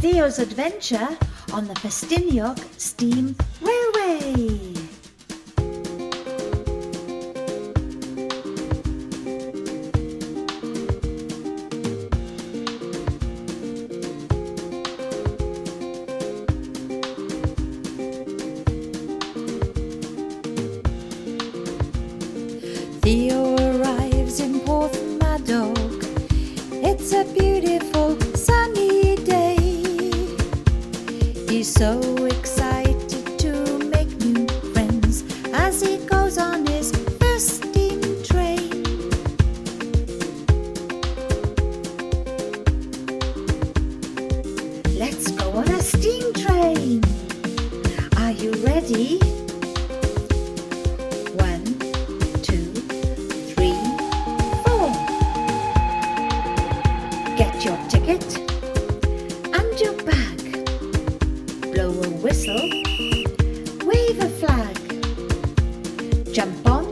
Theo's adventure on the Festiniog Steam Railway. Theo arrives in Porthmadog. It's a beautiful sunny day. He's so excited to make new friends as he goes on his first steam train. Let's go on a steam train. Are you ready? 1, 2, 3, 4. Get your ticket and your bag. Blow a whistle, wave a flag. Jump on,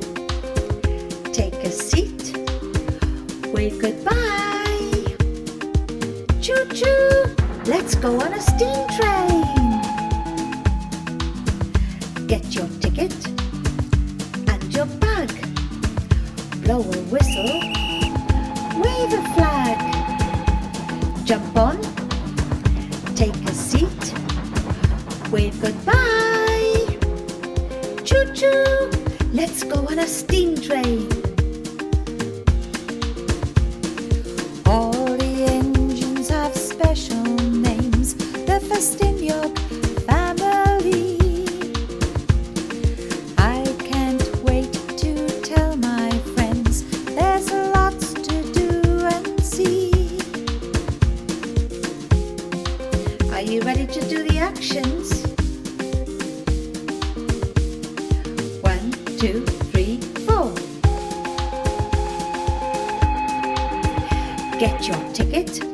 take a seat, wave goodbye. Choo-choo, let's go on a steam train. Get your ticket and your bag. Blow a whistle, wave a flag. Jump on, take a seat, wave goodbye. Choo-choo, let's go on a steam train. All the engines have special names. The Festiniog family. I can't wait to tell my friends. There's lots to do and see. Are you ready to do the actions? 1, 2, 3, 4. Get your ticket